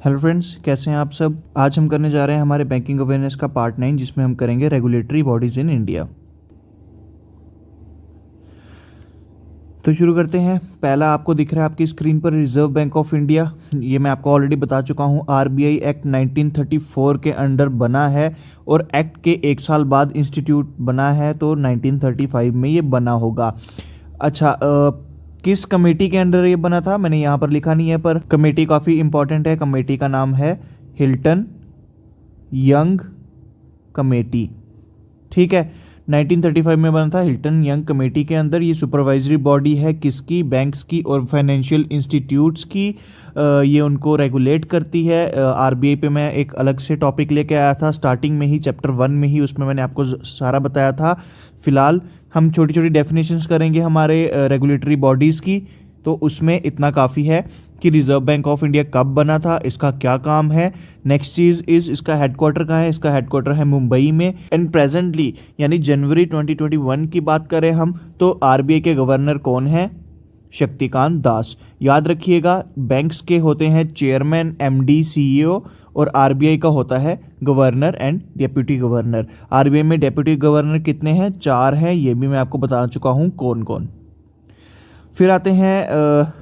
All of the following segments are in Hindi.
हेलो फ्रेंड्स, कैसे हैं आप सब। आज हम करने जा रहे हैं हमारे बैंकिंग अवेयरनेस का पार्ट 9, जिसमें हम करेंगे रेगुलेटरी बॉडीज इन इंडिया। तो शुरू करते हैं। पहला आपको दिख रहा है आपकी स्क्रीन पर रिजर्व बैंक ऑफ इंडिया। ये मैं आपको ऑलरेडी बता चुका हूँ, आरबीआई एक्ट 1934 के अंडर बना है और एक्ट के एक साल बाद इंस्टीट्यूट बना है, तो 1935 में ये बना होगा। अच्छा, किस कमेटी के अंडर ये बना था मैंने यहाँ पर लिखा नहीं है, पर कमेटी काफ़ी इंपॉर्टेंट है। कमेटी का नाम है हिल्टन यंग कमेटी। ठीक है, 1935 में बना था हिल्टन यंग कमेटी के अंदर। ये सुपरवाइजरी बॉडी है किसकी? बैंक्स की और फाइनेंशियल इंस्टीट्यूट्स की। ये उनको रेगुलेट करती है। आरबीआई पे मैं एक अलग से टॉपिक लेके आया था स्टार्टिंग में ही, चैप्टर 1 में ही, उसमें मैंने आपको सारा बताया था। फिलहाल हम छोटी छोटी डेफिनेशंस करेंगे हमारे रेगुलेटरी बॉडीज़ की, तो उसमें इतना काफ़ी है कि रिजर्व बैंक ऑफ इंडिया कब बना था, इसका क्या काम है। नेक्स्ट चीज़ इज इसका हेडक्वार्टर कहाँ है? इसका हेडक्वार्टर है मुंबई में। एंड प्रेजेंटली यानी जनवरी 2021 की बात करें हम, तो आरबीआई के गवर्नर कौन है? शक्तिकांत दास। याद रखिएगा, बैंक्स के होते हैं चेयरमैन, एमडी, सीईओ, और आरबीआई का होता है governor and deputy governor. RBI में डेप्यूटी गवर्नर कितने हैं? 4 हैं, ये भी मैं आपको बता चुका हूँ कौन कौन। फिर आते हैं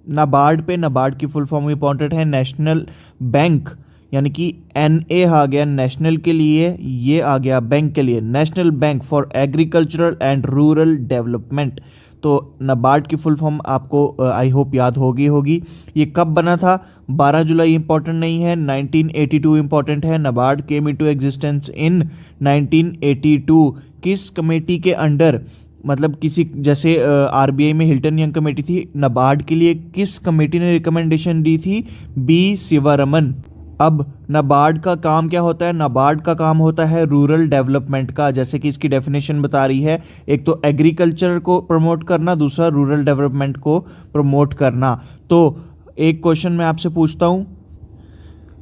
नाबार्ड पे। नाबार्ड की फुल फॉर्म इंपॉर्टेंट है, नेशनल बैंक, यानी कि एनए आ गया नेशनल के लिए, ये आ गया बैंक के लिए, national bank for agricultural and rural development. तो नाबार्ड की फुल फॉर्म आपको आई होप याद होगी। ये कब बना था? 12 जुलाई इंपॉर्टेंट नहीं है, 1982 इंपॉर्टेंट है। NABARD came into existence in 1982। किस कमेटी के अंडर? मतलब किसी, जैसे आरबीआई में हिल्टन यंग कमेटी थी, नाबार्ड के लिए किस कमेटी ने रिकमेंडेशन दी थी? बी शिवारमन। अब नाबार्ड का काम क्या होता है? नाबार्ड का काम होता है रूरल डेवलपमेंट का, जैसे कि इसकी डेफिनेशन बता रही है। एक तो एग्रीकल्चर को प्रमोट करना, दूसरा रूरल डेवलपमेंट को प्रमोट करना। तो एक क्वेश्चन मैं आपसे पूछता हूँ,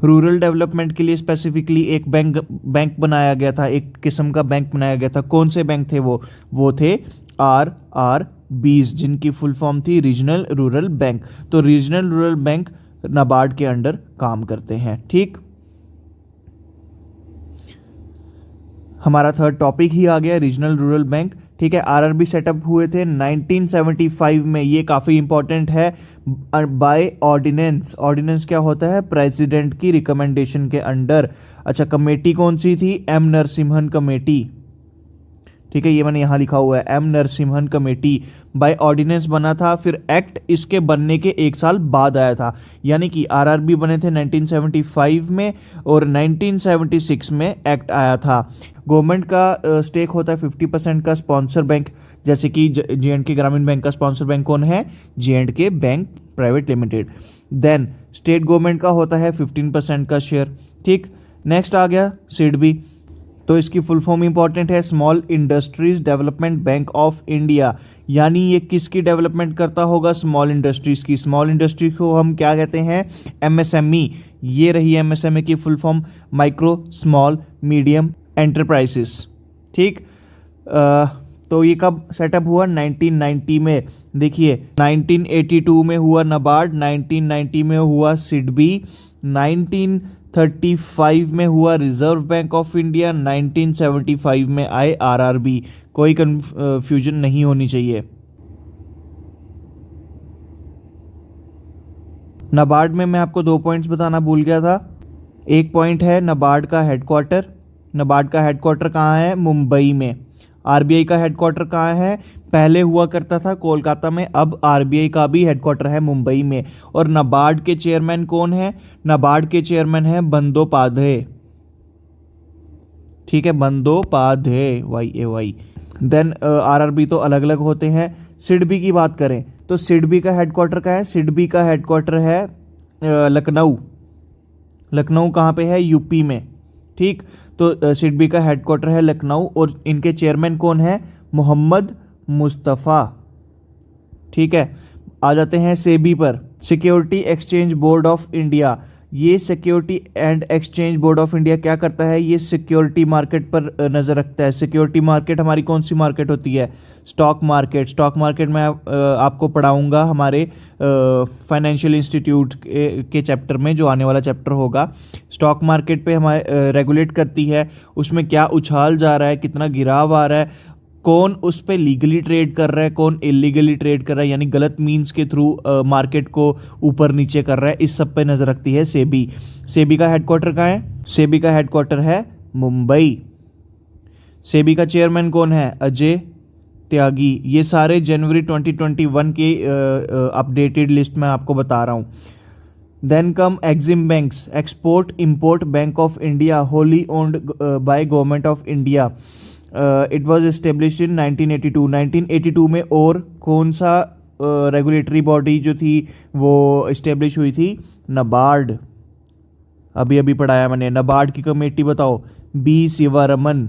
रूरल डेवलपमेंट के लिए स्पेसिफिकली एक बैंक बनाया गया था, एक किस्म का बैंक बनाया गया था। कौन से बैंक थे वो थे RRBs, जिनकी फुल फॉर्म थी रीजनल रूरल बैंक। तो रीजनल रूरल बैंक नाबार्ड के अंडर काम करते हैं। ठीक, हमारा थर्ड टॉपिक ही आ गया, रीजनल रूरल बैंक। ठीक है, आरआरबी सेटअप हुए थे 1975 में, ये काफ़ी इंपॉर्टेंट है, बाय ऑर्डिनेंस। ऑर्डिनेंस क्या होता है? प्रेसिडेंट की रिकमेंडेशन के अंडर। अच्छा, कमेटी कौन सी थी? M Narasimhan committee. ठीक है, ये मैंने यहाँ लिखा हुआ है, M Narasimhan committee. By ordinance बना था, फिर एक्ट इसके बनने के एक साल बाद आया था। यानी कि आरआरबी बने थे 1975 में और 1976 में एक्ट आया था। गवर्नमेंट का स्टेक होता है 50% का। स्पॉन्सर बैंक, जैसे कि J&K ग्रामीण बैंक का स्पॉन्सर बैंक कौन है? J&K bank private limited. Then state government का होता है 15% का शेयर। ठीक, नेक्स्ट आ गया सिडबी। तो इसकी फुल फॉर्म इंपॉर्टेंट है, small industries development bank of India. यानी ये किसकी डेवलपमेंट करता होगा? स्मॉल इंडस्ट्रीज की। स्मॉल इंडस्ट्री को हम क्या कहते हैं? एमएसएमई। ये रही एमएसएमई की full form, micro small medium enterprises. ठीक, तो ये कब सेटअप हुआ? 1990 में। देखिए, 1982 में हुआ नाबार्ड, 1990 में हुआ सिडबी, 1935 में हुआ रिजर्व बैंक ऑफ इंडिया, 1975 में आए आरआरबी। कोई कंफ्यूजन नहीं होनी चाहिए। नाबार्ड में मैं आपको 2 पॉइंट्स बताना भूल गया था। एक पॉइंट है नाबार्ड का हेडक्वार्टर। नाबार्ड का हेडक्वार्टर कहाँ है? मुंबई में। आरबीआई का हेडक्वार्टर कहाँ है? पहले हुआ करता था कोलकाता में, अब आरबीआई का भी हेडक्वार्टर है मुंबई में। और नाबार्ड के चेयरमैन कौन है? नाबार्ड के चेयरमैन है बंदोपाध्याय। ठीक है, बंदोपाध्याय, YAY। देन आरआरबी तो अलग अलग होते हैं। सिडबी की बात करें तो सिडबी का हेडक्वार्टर कहाँ है? सिडबी का हेडक्वार्टर है लखनऊ। लखनऊ कहाँ पे है? यूपी में। ठीक, तो सिडबी का हेडक्वार्टर है लखनऊ और इनके चेयरमैन कौन है? मोहम्मद मुस्तफ़ा। ठीक है, आ जाते हैं सेबी पर, security exchange board of India. ये security and exchange board of India क्या करता है, ये सिक्योरिटी मार्केट पर नज़र रखता है। सिक्योरिटी मार्केट हमारी कौन सी मार्केट होती है, स्टॉक मार्केट। स्टॉक मार्केट में आपको पढ़ाऊंगा हमारे फाइनेंशियल इंस्टीट्यूट के चैप्टर में, जो आने वाला चैप्टर होगा। स्टॉक मार्केट पे हमारे रेगुलेट करती है, उसमें क्या उछाल जा रहा है, कितना गिराव आ रहा है, कौन उस पे लीगली ट्रेड कर रहा है, कौन इलीगली ट्रेड कर रहा है, यानी गलत मीन्स के थ्रू मार्केट को ऊपर नीचे कर रहा है, इस सब पे नजर रखती है सेबी। सेबी का हेडक्वार्टर कहाँ है, सेबी का हेडक्वार्टर है मुंबई। सेबी का चेयरमैन कौन है, अजय त्यागी। ये सारे जनवरी 2021 की अपडेटेड लिस्ट में आपको बता रहा हूँ। Then come EXIM banks, export import bank of India, wholly owned by government of India. It was establish in 1982। 1982 में और कौन सा रेगुलेटरी बॉडी जो थी वो इस्टेब्लिश हुई थी, नबार्ड। अभी अभी पढ़ाया मैंने, नबार्ड की कमेटी बताओ, बी शिवारमन।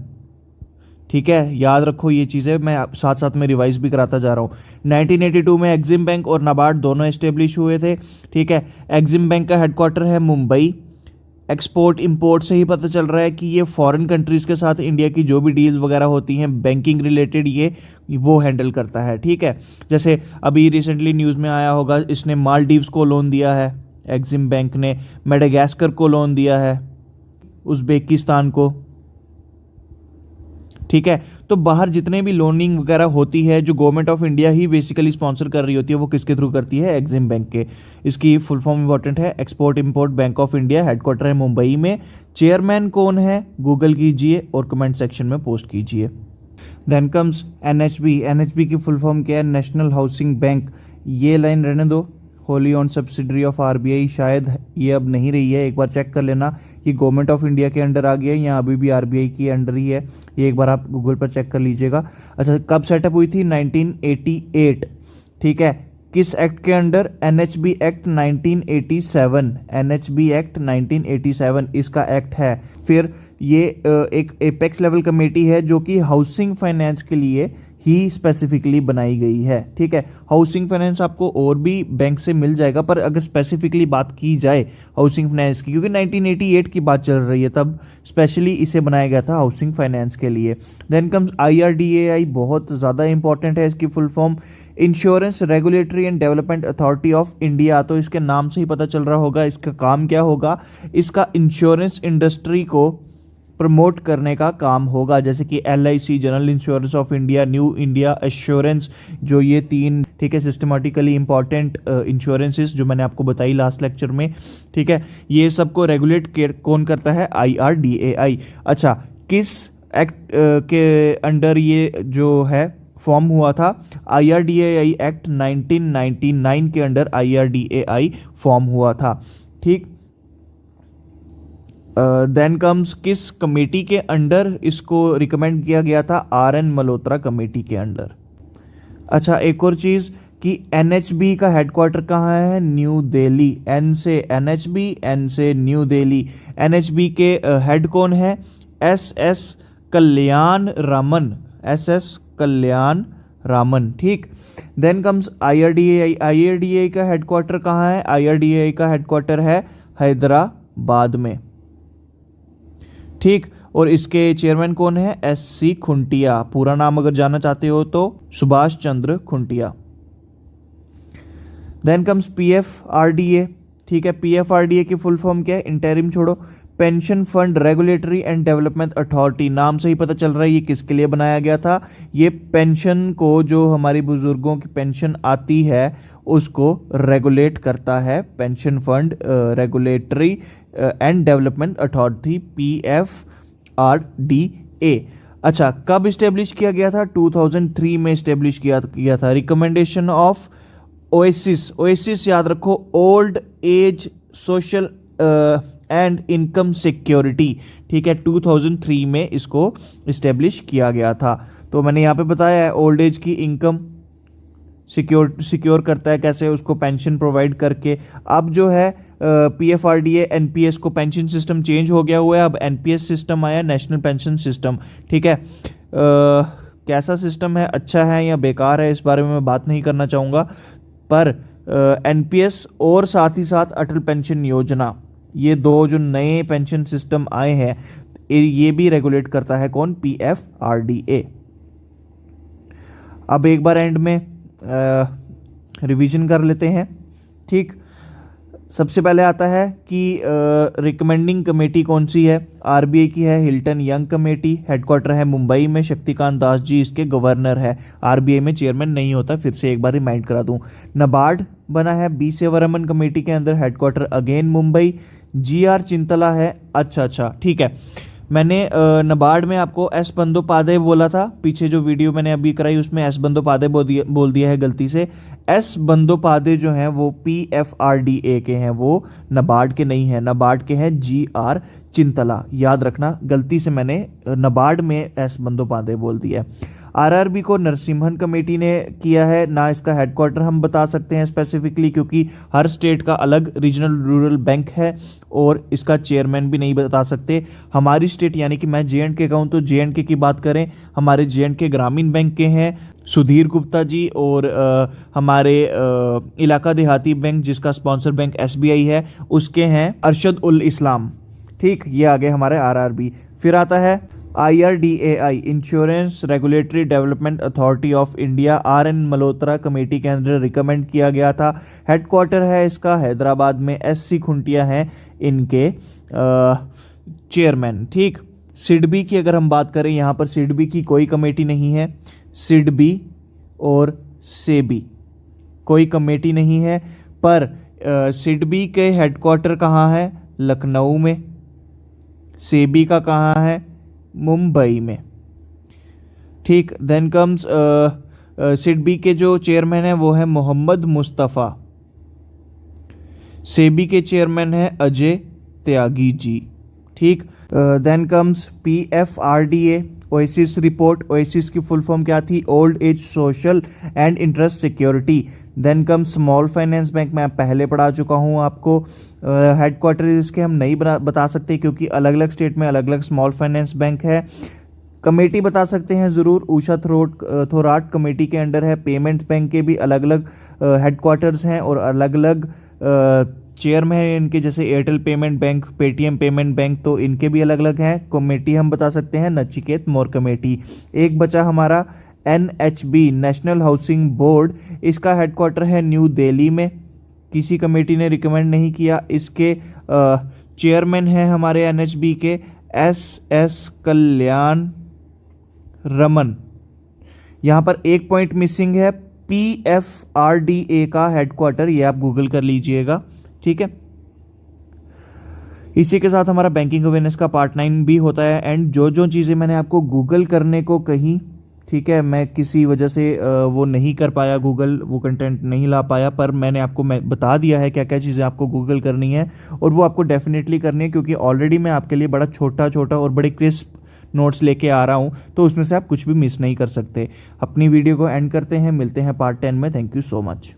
ठीक है, याद रखो ये चीज़ें, मैं साथ साथ में रिवाइज भी कराता जा रहा हूँ। 1982 में एग्जिम बैंक और नबार्ड दोनों एस्टेब्लिश हुए थे। ठीक है, एग्जिम बैंक का हेडक्वार्टर है मुंबई। एक्सपोर्ट इंपोर्ट से ही पता चल रहा है कि ये फॉरेन कंट्रीज के साथ इंडिया की जो भी डील्स वगैरह होती हैं बैंकिंग रिलेटेड, ये वो हैंडल करता है। ठीक है, जैसे अभी रिसेंटली न्यूज़ में आया होगा, इसने मालदीव्स को लोन दिया है, एग्जिम बैंक ने मेडागास्कर को लोन दिया है, उज्बेकिस्तान को। ठीक है, तो बाहर जितने भी लोनिंग वगैरह होती है जो government of India he basically sponsor कर रही होती है, वो किसके थ्रू करती है, एग्जिम बैंक के। इसकी फुल फॉर्म इंपॉर्टेंट है, export import bank of India, headquarter है मुंबई में। चेयरमैन कौन है, गूगल कीजिए और कमेंट सेक्शन में पोस्ट कीजिए। Then comes NHB. एनएचबी की फुल फॉर्म क्या है, नेशनल हाउसिंग बैंक। ये लाइन रहने दो, wholly owned subsidiary of RBI, शायद ये अब नहीं रही है, एक बार चेक कर लेना कि गवर्नमेंट ऑफ इंडिया के अंडर आ गया है या अभी भी आरबीआई की अंडर ही है, ये एक बार आप गूगल पर चेक कर लीजिएगा। अच्छा, कब सेटअप हुई थी, 1988। ठीक है, किस एक्ट के under, NHB act 1987। NHB act 1987 इसका एक्ट है। फिर ये एक एपेक्स लेवल कमेटी है जो कि हाउसिंग फाइनेंस के लिए ही स्पेसिफिकली बनाई गई है। ठीक है, हाउसिंग फाइनेंस आपको और भी बैंक से मिल जाएगा, पर अगर स्पेसिफिकली बात की जाए हाउसिंग फाइनेंस की, क्योंकि 1988 की बात चल रही है, तब स्पेशली इसे बनाया गया था हाउसिंग फाइनेंस के लिए। देन कम्स आईआरडीएआई, बहुत ज़्यादा इंपॉर्टेंट है इसकी full form, insurance regulatory and development authority of India. तो इसके नाम से ही पता चल रहा होगा इसका काम क्या होगा, इसका इंश्योरेंस इंडस्ट्री को प्रमोट करने का काम होगा, जैसे कि LIC, general insurance of India, new India assurance, जो ये तीन, ठीक है, सिस्टमेटिकली इंपॉर्टेंट इंश्योरेंसेस जो मैंने आपको बताई लास्ट लेक्चर में। ठीक है, ये सबको रेगुलेट कौन करता है, IRDAI। अच्छा, किस एक्ट के अंडर ये जो है फॉर्म हुआ था, IRDAI एक्ट 1999 के अंडर IRDAI फॉर्म हुआ था। ठीक, देन कम्स किस कमेटी के अंडर इसको रिकमेंड किया गया था, RN मल्होत्रा कमेटी के अंडर। अच्छा, एक और चीज़ कि NHB का हेडक्वार्टर कहाँ है, न्यू दिल्ली। N से NHB, N से न्यू दिल्ली। NHB के हेड कौन है, SS कल्याण रामन, SS कल्याण रामन। ठीक, देन कम्स IRDAI। IRDAI का हेडक्वार्टर कहाँ है, IRDAI का हेडक्वार्टर है हैदराबाद में। ठीक, और इसके चेयरमैन कौन है, SC खुंटिया। पूरा नाम अगर जानना चाहते हो तो Subhash Chandra Khuntia. Then comes PFRDA। ठीक है, PFRDA की फुल फॉर्म क्या है, इंटरिम छोड़ो, pension fund regulatory and development authority. नाम से ही पता चल रहा है ये किसके लिए बनाया गया था, ये पेंशन को, जो हमारी बुजुर्गों की पेंशन आती है उसको रेगुलेट करता है, pension fund regulatory and development authority, PFRDA। अच्छा, कब इस्टेब्लिश किया गया था, 2003 में इस्टेब्लिश किया था। Recommendation of oasis. ओएसिस याद रखो, old age social and income security. ठीक है, 2003 में इसको इस्टेब्लिश किया गया था। तो मैंने यहाँ पे बताया है, ओल्ड एज की इनकम सिक्योर करता है, कैसे, उसको पेंशन प्रोवाइड करके। अब जो है PFRDA NPS को, पेंशन सिस्टम चेंज हो गया हुआ है, अब NPS सिस्टम आया, नेशनल पेंशन सिस्टम। ठीक है, कैसा सिस्टम है, अच्छा है या बेकार है, इस बारे में मैं बात नहीं करना चाहूँगा, पर NPS और साथ ही साथ अटल पेंशन योजना, ये दो जो नए पेंशन सिस्टम आए हैं ये भी रेगुलेट करता है कौन, PFRDA। अब एक बार एंड में रिवीजन कर लेते हैं। ठीक, सबसे पहले आता है कि रिकमेंडिंग कमेटी कौन सी है, आरबीआई की है हिल्टन यंग कमेटी, हेडक्वार्टर है मुंबई में, शक्तिकांत दास जी इसके गवर्नर है, आरबीआई में चेयरमैन नहीं होता, फिर से एक बार रिमाइंड करा दूं। नबार्ड बना है बी सेवरमन कमेटी के अंदर, headquarter again Mumbai, GR Chintala है। अच्छा ठीक है, मैंने नबार्ड में आपको एस बंदोपाध्याय बोला था, पीछे जो वीडियो मैंने अभी कराई उसमें एस बंदोपाध्याय बोल दिया है गलती से। एस बंदोपाध्याय जो हैं वो PFRDA के हैं, वो नबार्ड के नहीं है, नबार्ड के हैं GR चिंतला, याद रखना, गलती से मैंने नबार्ड में एस बंदोपाध्याय बोल दिया है। आरआरबी को नरसिम्हन कमेटी ने किया है, ना इसका हेडक्वार्टर हम बता सकते हैं स्पेसिफिकली क्योंकि हर स्टेट का अलग रीजनल रूरल बैंक है और इसका चेयरमैन भी नहीं बता सकते। हमारी स्टेट यानी कि मैं JNK का हूँ तो JNK की बात करें, हमारे JNK ग्रामीण बैंक के हैं सुधीर गुप्ता जी, और हमारे इलाका देहाती बैंक जिसका स्पॉन्सर बैंक SBI है उसके हैं अरशद उल इस्लाम। ठीक, ये आगे हमारे आरआरबी। फिर आता है IRDAI insurance regulatory development authority of India, RN Malhotra committee के अंदर रिकमेंड किया गया था। हेडक्वार्टर है इसका हैदराबाद में, SC खुंटिया हैं इनके चेयरमैन। ठीक, सिडबी की अगर हम बात करें, यहाँ पर सिडबी की कोई कमेटी नहीं है, सिडबी और सेबी कोई कमेटी नहीं है, पर सिडबी के हेडक्वार्टर कहाँ है, लखनऊ में, सेबी का कहाँ है, मुंबई में। ठीक, देन कम्स सिडबी के जो चेयरमैन है वो है मोहम्मद मुस्तफ़ा, सेबी के चेयरमैन है अजय त्यागी जी। ठीक, then comes PFRDA OASIS report, OASIS की फुल फॉर्म क्या थी, old age social and interest security. Then come small finance bank, मैं पहले पढ़ा चुका हूँ आपको, हेडक्वार्टर इसके हम नहीं बता सकते क्योंकि अलग अलग स्टेट में अलग अलग स्मॉल फाइनेंस बैंक है। कमेटी बता सकते हैं ज़रूर, उषा थोराट कमेटी के अंडर है। पेमेंट्स बैंक के भी अलग अलग हेडक्वार्टर्स हैं और अलग अलग चेयरमैन हैं इनके, जैसे Airtel payment bank, Paytm payment bank, तो इनके भी अलग अलग हैं। कमेटी हम बता सकते हैं नचिकेत मोर कमेटी। एक बचा हमारा NHB नेशनल हाउसिंग बोर्ड, इसका हेडक्वार्टर है न्यू दिल्ली में, किसी कमेटी ने रिकमेंड नहीं किया। इसके चेयरमैन हैं हमारे NHB के SS कल्याण रमन। यहाँ पर एक पॉइंट मिसिंग है, PFRDA का हेडक्वार्टर, ये आप गूगल कर लीजिएगा। ठीक है, इसी के साथ हमारा बैंकिंग अवेयरनेस का पार्ट 9 भी होता है। एंड जो जो चीज़ें मैंने आपको गूगल करने को कही, ठीक है, मैं किसी वजह से वो नहीं कर पाया, गूगल वो कंटेंट नहीं ला पाया, पर मैंने आपको बता दिया है क्या क्या चीज़ें आपको गूगल करनी है और वो आपको डेफिनेटली करनी है क्योंकि ऑलरेडी मैं आपके लिए बड़ा छोटा छोटा और बड़े क्रिस्प नोट्स लेके आ रहा हूँ, तो उसमें से आप कुछ भी मिस नहीं कर सकते। अपनी वीडियो को एंड करते हैं, मिलते हैं पार्ट 10 में। Thank you so much.